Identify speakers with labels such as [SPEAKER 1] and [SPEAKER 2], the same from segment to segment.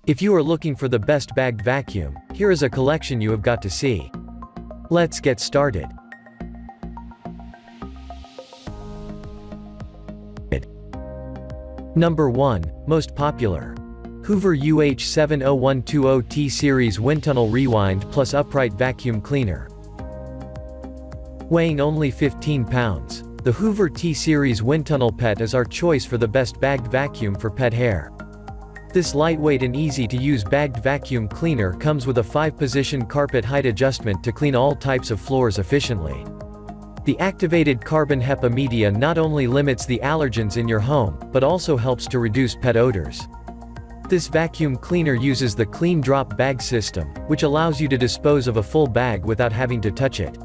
[SPEAKER 1] If you are looking for the best bagged vacuum, here is a collection you have got to see. Let's get started. Number 1, most popular. Hoover UH70120T Series WindTunnel Rewind Plus Upright Vacuum Cleaner. Weighing only 15 pounds, the Hoover T-Series WindTunnel Pet is our choice for the best bagged vacuum for pet hair. This lightweight and easy-to-use bagged vacuum cleaner comes with a 5-position carpet height adjustment to clean all types of floors efficiently. The activated carbon HEPA media not only limits the allergens in your home, but also helps to reduce pet odors. This vacuum cleaner uses the Clean Drop Bag system, which allows you to dispose of a full bag without having to touch it.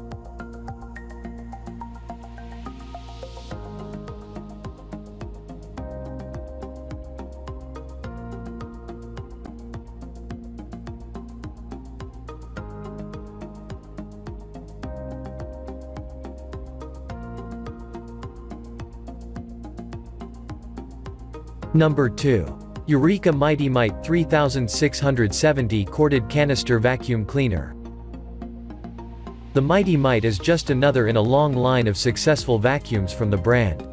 [SPEAKER 1] Number 2. Eureka Mite 3670 Corded Canister Vacuum Cleaner. The Mite is just another in a long line of successful vacuums from the brand.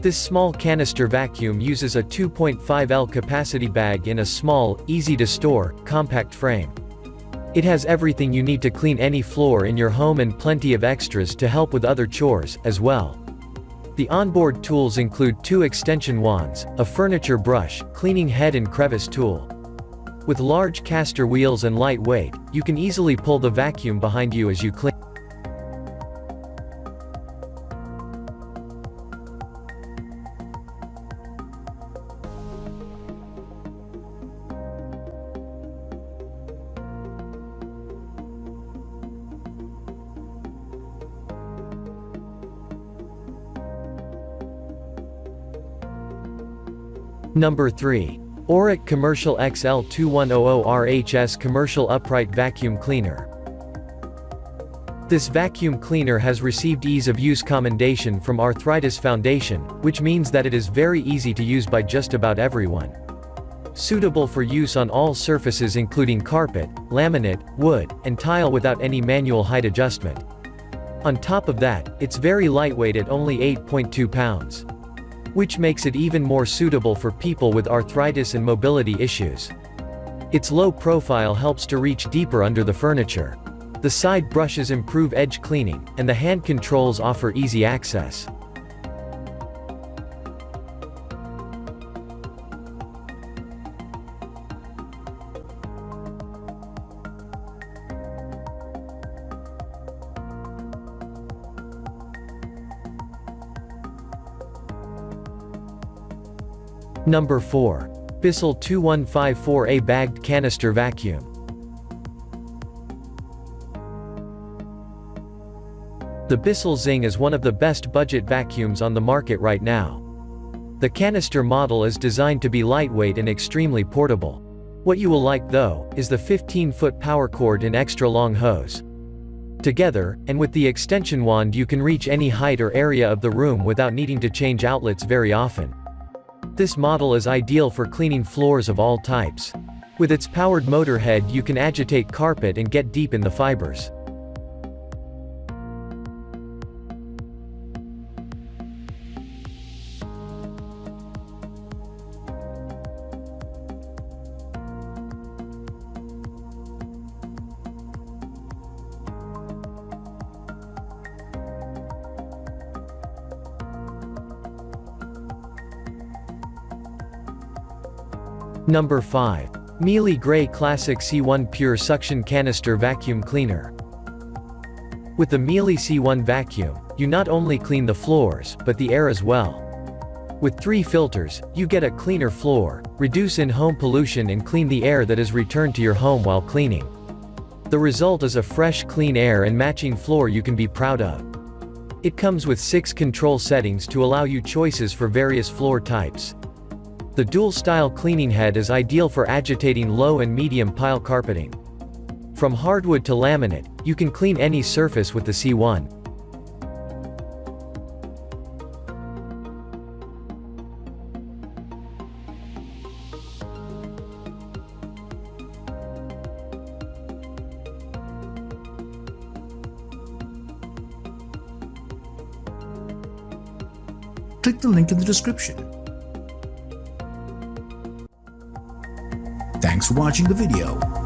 [SPEAKER 1] This small canister vacuum uses a 2.5L capacity bag in a small, easy-to-store, compact frame. It has everything you need to clean any floor in your home and plenty of extras to help with other chores, as well. The onboard tools include 2 extension wands, a furniture brush, cleaning head and crevice tool. With large caster wheels and light weight, you can easily pull the vacuum behind you as you clean. Number 3. Oreck Commercial XL2100RHS Commercial Upright Vacuum Cleaner. This vacuum cleaner has received ease of use commendation from Arthritis Foundation, which means that it is very easy to use by just about everyone. Suitable for use on all surfaces including carpet, laminate, wood, and tile without any manual height adjustment. On top of that, it's very lightweight at only 8.2 pounds. Which makes it even more suitable for people with arthritis and mobility issues. Its low profile helps to reach deeper under the furniture. The side brushes improve edge cleaning, and the hand controls offer easy access. Number 4. BISSELL 2154A Bagged Canister Vacuum. The BISSELL Zing is one of the best budget vacuums on the market right now. The canister model is designed to be lightweight and extremely portable. What you will like though, is the 15-foot power cord and extra long hose. Together, and with the extension wand you can reach any height or area of the room without needing to change outlets very often. This model is ideal for cleaning floors of all types. With its powered motor head you can agitate carpet and get deep in the fibers. Number 5. Miele Gray Classic C1 Pure Suction Canister Vacuum Cleaner. With the Miele C1 vacuum, you not only clean the floors, but the air as well. With 3 filters, you get a cleaner floor, reduce in-home pollution and clean the air that is returned to your home while cleaning. The result is a fresh clean air and matching floor you can be proud of. It comes with 6 control settings to allow you choices for various floor types. The dual-style cleaning head is ideal for agitating low and medium pile carpeting. From hardwood to laminate, you can clean any surface with the C1.
[SPEAKER 2] click the link in the description. Thanks for watching the video.